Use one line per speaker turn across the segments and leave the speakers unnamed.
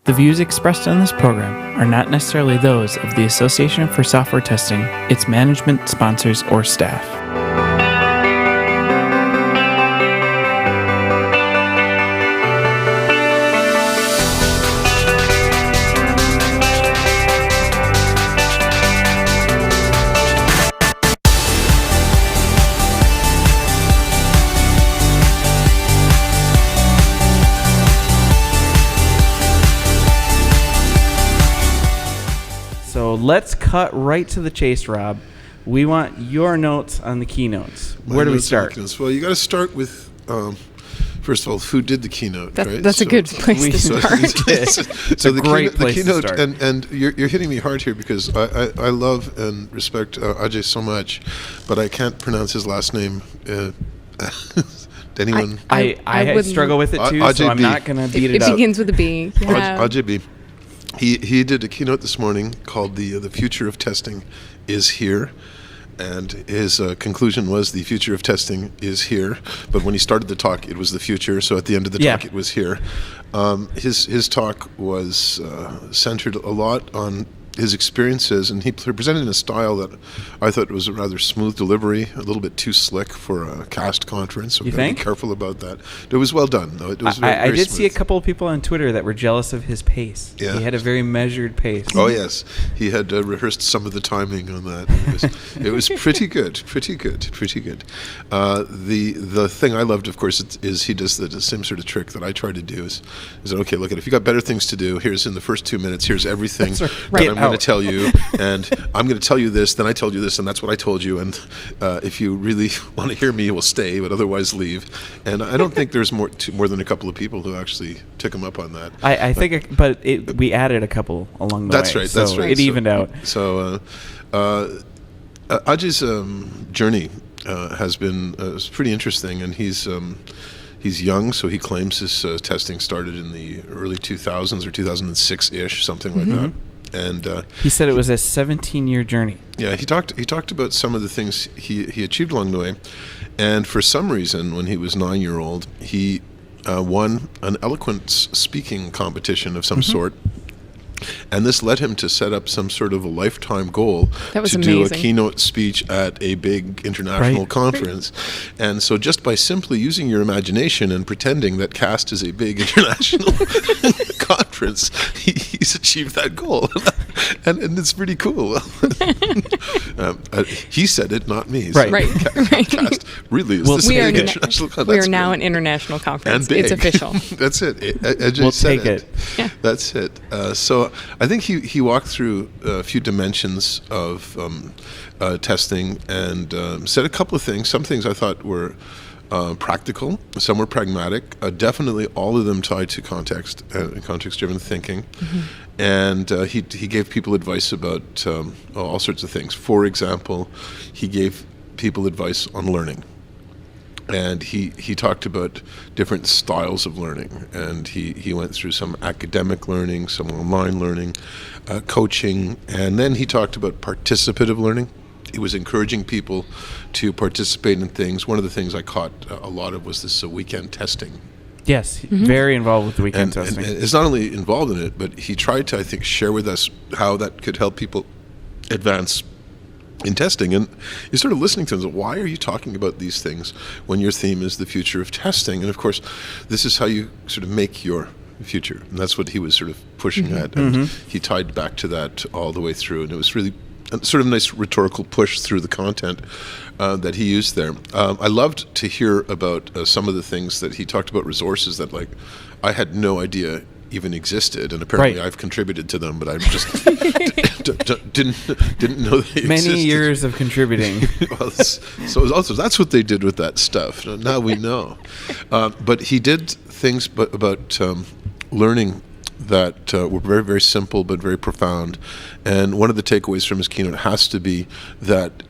The views expressed on this program are not necessarily those of the Association for Software Testing, its management, sponsors, or staff. So let's cut right to the chase, Rob. We want your notes on the keynotes. Where do we start?
Well, you got to start with, first of all, who did the keynote, right?
That's a good place to start.
It's a great place to start.
And you're hitting me hard here because I love and respect Ajay so much, but I can't pronounce his last name. Anyone?
I struggle with it too, so I'm not going to beat it up.
It begins with a B. Yeah.
Ajay B. He did a keynote this morning called the future of testing is here. And his conclusion was the future of testing is here. But when he started the talk, it was the future. So at the end of the talk, it was here. His talk was centered a lot on his experiences, and he presented in a style that I thought was a rather smooth delivery, a little bit too slick for a cast conference. So
you
think? Be careful about that. It was well done, though. It was
I did
smooth.
see a couple of people on Twitter that were jealous of his pace. Yeah. He had a very measured pace.
Oh yes, he had rehearsed some of the timing on that. It was pretty good. The thing I loved, of course, is he does the same sort of trick that I try to do. Is that okay? Look, if you got better things to do, here's in the first 2 minutes. Here's everything that I'm going to tell you, and I'm going to tell you this. Then I told you this, and that's what I told you. And if you really want to hear me, we'll stay, but otherwise leave. And I don't think there's more than a couple of people who actually took him up on that.
I think, but we added a couple along the way.
That's right.
It evened out.
So Ajay's journey has been pretty interesting, and he's young, so he claims his testing started in the early 2000s or 2006-ish, something like that. And
he said it was a 17-year journey.
Yeah, he talked about some of the things he achieved along the way, and for some reason, when he was 9-year-old, he won an eloquence speaking competition of some sort. And this led him to set up some sort of a lifetime goal to do a keynote speech at a big international conference. And so just by simply using your imagination and pretending that CAST is a big international conference, he's achieved that goal. And it's pretty cool. He said it, not me.
Right.
CAST really is this big international conference.
We are now an international conference. It's official.
That's it.
We'll take it.
Yeah.
That's it. So I think he walked through a few dimensions of testing and said a couple of things. Some things I thought were practical, some were pragmatic. Definitely all of them tied to context and context-driven thinking. And he gave people advice about all sorts of things. For example, he gave people advice on learning. And he talked about different styles of learning, and he went through some academic learning, some online learning, coaching, and then he talked about participative learning. He was encouraging people to participate in things. One of the things I caught a lot of was this weekend testing.
Yes, very involved with the weekend testing.
And it's not only involved in it, but he tried to, I think, share with us how that could help people advance in testing. And you're sort of listening to him, why are you talking about these things when your theme is the future of testing? And of course, this is how you sort of make your future. And that's what he was sort of pushing at. And he tied back to that all the way through. And it was really a sort of nice rhetorical push through the content that he used there. I loved to hear about some of the things that he talked about, resources that I had no idea even existed, and apparently I've contributed to them, but I just didn't know they existed.
Many years of contributing.
Well, so also that's what they did with that stuff. Now we know. But he did things about learning that were very, very simple but very profound. And one of the takeaways from his keynote has to be that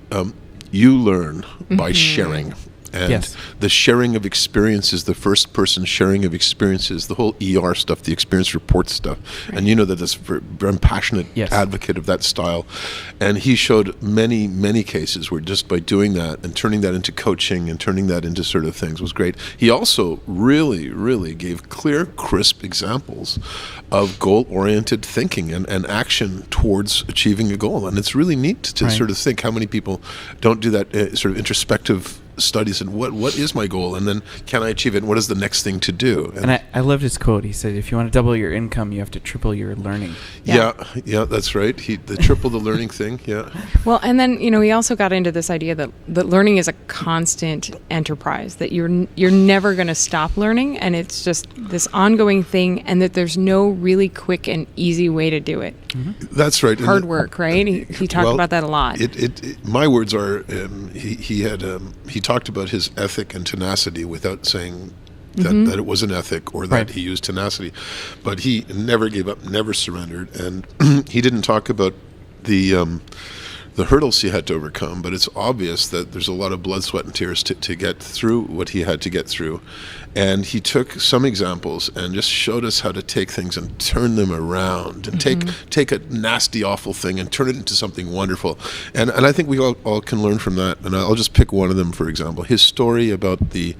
you learn by sharing. and
Yes.
the sharing of experiences, the first person sharing of experiences, the whole ER stuff, the experience report stuff.
Right.
And you know that I'm passionate
Yes.
advocate of that style. And he showed many, many cases where just by doing that and turning that into coaching and turning that into sort of things was great. He also really, really gave clear, crisp examples of goal-oriented thinking and action towards achieving a goal. And it's really neat to sort of think how many people don't do that sort of introspective studies and what is my goal, and then can I achieve it, and what is the next thing to do.
And I loved his quote. He said, if you want to double your income, you have to triple your learning.
Yeah, that's right. The triple the learning thing. Yeah.
Well, and then he also got into this idea that learning is a constant enterprise, that you're never going to stop learning, and it's just this ongoing thing, and that there's no really quick and easy way to do it.
Mm-hmm.
That's right.
Hard work, right? He talked about that a lot.
My words are he talked about his ethic and tenacity without saying that it was an ethic or that he used tenacity, but he never gave up, never surrendered, and he didn't talk about the hurdles he had to overcome, but it's obvious that there's a lot of blood, sweat, and tears to get through what he had to get through. And he took some examples and just showed us how to take things and turn them around and take a nasty, awful thing and turn it into something wonderful. And I think we all can learn from that. And I'll just pick one of them, for example. His story about the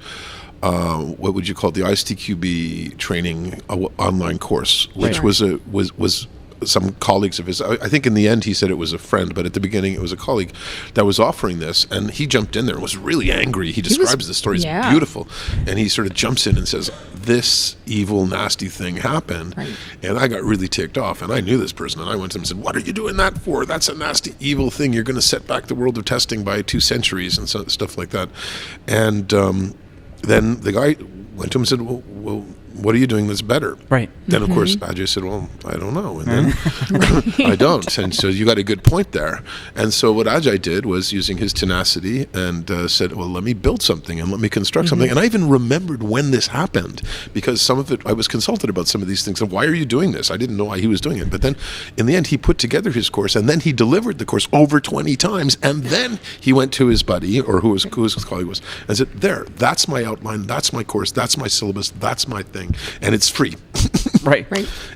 what would you call it, the ISTQB training online course, which was some colleagues of his. I think in the end he said it was a friend, but at the beginning it was a colleague that was offering this, and he jumped in there and was really angry. He describes the story as beautiful, and he sort of jumps in and says, this evil, nasty thing happened, and I got really ticked off, and I knew this person, and I went to him and said, what are you doing that for? That's a nasty, evil thing. You're going to set back the world of testing by 2 centuries and stuff like that. And then the guy went to him and said, well, what are you doing that's better?
Right.
Then, of course, Ajay said, well, I don't know. And then I don't. And so you got a good point there. And so what Ajay did was using his tenacity and said, well, let me build something and let me construct something. And I even remembered when this happened, because some of it, I was consulted about some of these things. And why are you doing this? I didn't know why he was doing it. But then in the end, he put together his course, and then he delivered the course over 20 times. And then he went to his buddy, or who his colleague was, and said, there, that's my outline, that's my course, that's my syllabus, that's my thing. And it's free.
Right.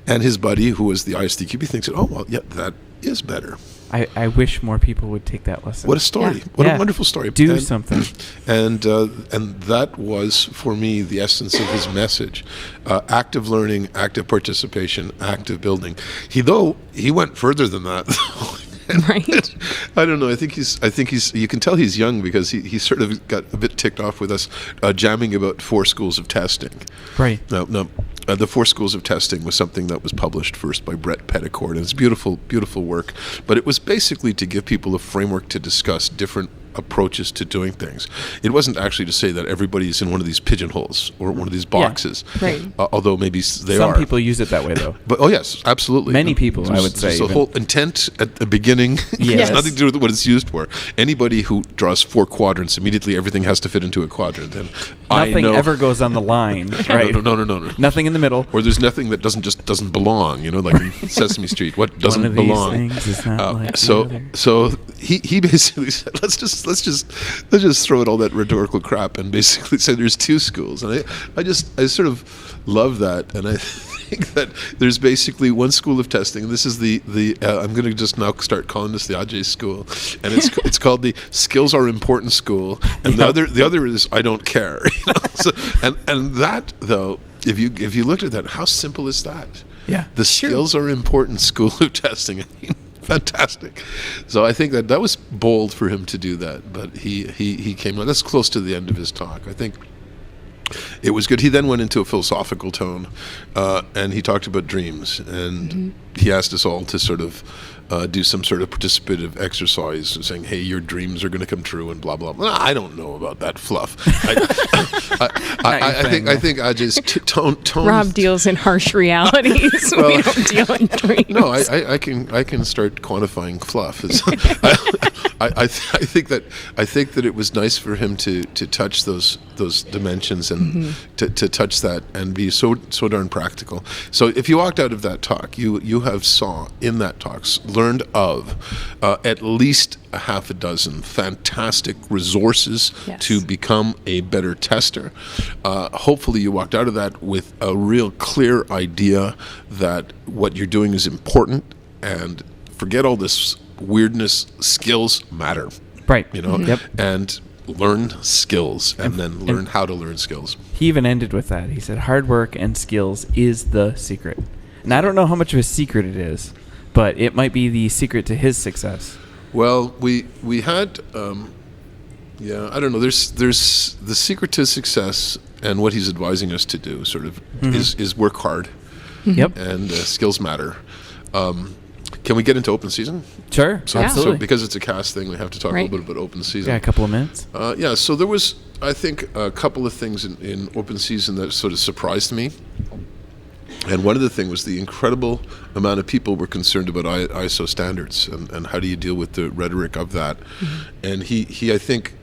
And his buddy, who was the ISTQB, thinks, oh, well, yeah, that is better.
I wish more people would take that lesson.
What a story.
Yeah.
What a wonderful story.
Do something.
And that was, for me, the essence of his message. Active learning, active participation, active building. He went further than that.
Right.
I don't know. I think he's. You can tell he's young because he sort of got a bit ticked off with us jamming about 4 schools of testing.
Right.
No. The 4 schools of testing was something that was published first by Brett Petticord, and it's beautiful, beautiful work. But it was basically to give people a framework to discuss different approaches to doing things. It wasn't actually to say that everybody's in one of these pigeonholes or one of these boxes.
Yeah, right.
Although maybe they
Some
are.
people use it that way, though.
But yes, absolutely.
Many people, I would say.
There's a whole intent at the beginning.
Yes.
It's nothing to do with what it's used for. Anybody who draws 4 quadrants, immediately everything has to fit into a quadrant. And
Nothing ever goes on the line, right?
No.
Nothing in the middle.
Or there's nothing that doesn't belong. Like in Sesame Street. What doesn't
One of
belong?
These things is not like
so
the other.
so he basically said, let's just throw out all that rhetorical crap and basically say there's 2 schools. And I sort of love that, and I think that there's basically one school of testing. This is the I'm going to just now start calling this the Ajay school, and it's called the skills are important school, and the other is I don't care. So, and that, though, if you looked at that, how simple is that?
Yeah.
The skills are important school of testing. I mean, fantastic. So I think that was bold for him to do that, but he came. That's close to the end of his talk. I think it was good. He then went into a philosophical tone, and he talked about dreams, and he asked us all to sort of do some sort of participative exercise, saying, "Hey, your dreams are going to come true," and blah blah blah. I don't know about that fluff. I think Ajay's tone.
Rob deals in harsh realities.
Well,
we don't deal in dreams.
No, I can start quantifying fluff. I think that it was nice for him to touch those dimensions and to touch that and be so darn practical. So if you walked out of that talk, you you have saw in that talks, learned of at least a half a dozen fantastic resources
Yes.
to become a better tester. Hopefully you walked out of that with a real clear idea that what you're doing is important, and forget all this weirdness. Skills matter.
Right.
You know,
Yep.
and learn skills, and then learn how to learn skills.
He even ended with that. He said, hard work and skills is the secret. And I don't know how much of a secret it is, but it might be the secret to his success.
Well, we had, I don't know. There's the secret to success, and what he's advising us to do sort of is work hard,
Yep.
and skills matter. Can we get into open season?
Sure.
So,
Yeah.
Absolutely.
so because it's a cast thing, we have to talk
Right.
a little bit about open season.
Got a couple of minutes.
So there was, I think, a couple of things in open season that sort of surprised me. And one of the things was the incredible amount of people were concerned about ISO standards, and how do you deal with the rhetoric of that. And he I think,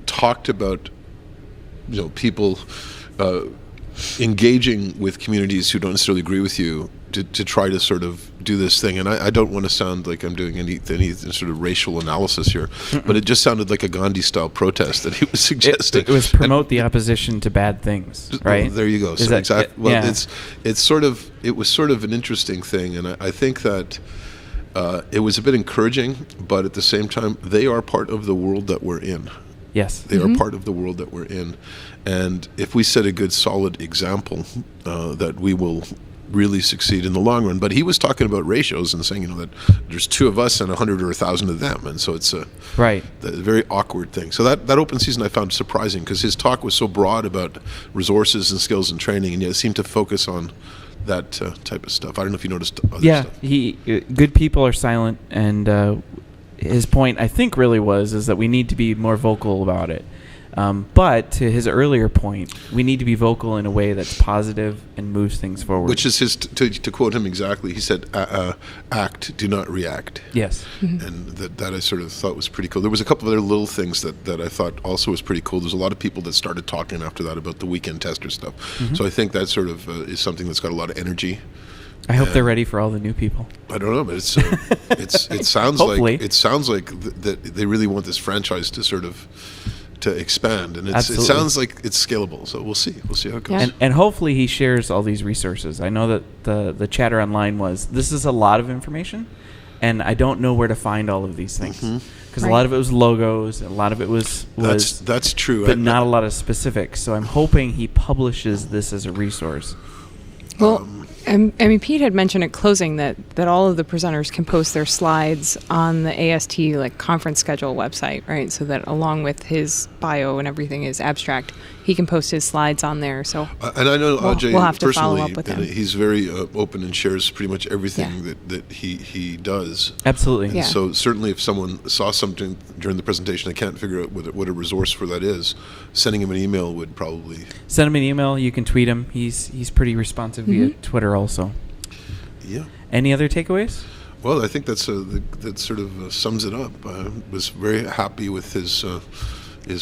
talked about, people engaging with communities who don't necessarily agree with you to try to sort of do this thing. And I don't want to sound like I'm doing any sort of racial analysis here, but it just sounded like a Gandhi-style protest that he was suggesting.
It was promote the opposition to bad things, right?
Well, there you go.
Is
So
that-
exactly. Well,
yeah.
it was sort of an interesting thing, and I think that it was a bit encouraging, but at the same time, they are part of the world that we're in.
Yes.
They are part of the world that we're in, and if we set a good, solid example, that we will really succeed in the long run. But he was talking about ratios and saying, that there's 2 of us and 100 or 1,000 of them, and so it's a
Right.
very awkward thing. So that open season I found surprising, because his talk was so broad about resources and skills and training, and yet it seemed to focus on that type of stuff. I don't know if you noticed other
Yeah.
stuff.
Good people are silent, and his point, I think, really is that we need to be more vocal about it. But to his earlier point, we need to be vocal in a way that's positive and moves things forward.
Which is his, to quote him exactly, he said, act, do not react.
Yes.
And that I sort of thought was pretty cool. There was a couple of other little things that I thought also was pretty cool. There's a lot of people that started talking after that about the weekend tester stuff. So I think that sort of is something that's got a lot of energy.
I hope they're ready for all the new people.
I don't know, but it sounds
Hopefully.
that they really want this franchise to sort of to expand, and it
Absolutely.
sounds like it's scalable. So we'll see how it goes.
Yeah.
And hopefully he shares all these resources. I know that the chatter online was, this is a lot of information, and I don't know where to find all of these things. Because a lot of it was logos, a lot of it was
That's true,
but not a lot of specifics. So I'm hoping he publishes this as a resource.
Well, I mean, Pete had mentioned at closing that all of the presenters can post their slides on the AST conference schedule website, right? So that along with his bio and everything, his abstract, he can post his slides on there. So
and I know Ajay
we'll have to
personally,
follow up with him.
he's very open and shares pretty much everything that he does.
Absolutely.
And
Yeah.
so certainly if someone saw something during the presentation, I can't figure out what a resource for that is, sending him an email would probably...
Send him an email. You can tweet him. He's pretty responsive via Twitter also.
Yeah.
Any other takeaways?
Well, I think that sort of sums it up. I was very happy with his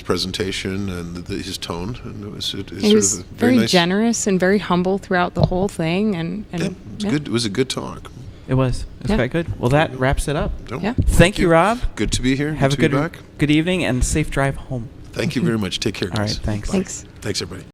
presentation and his tone, and it was
he
sort
was
of
very
nice.
generous and very humble throughout the whole thing. And
It's good. It was a good talk.
It was. It's
Yeah.
quite good. Well, that wraps it up.
No,
Yeah.
Thank you, Rob.
Good to be here.
Have a
good to be
good
back.
good evening and safe drive home.
Thank you very much. Take care,
All
guys.
right. Thanks.
Thanks.
Thanks, everybody.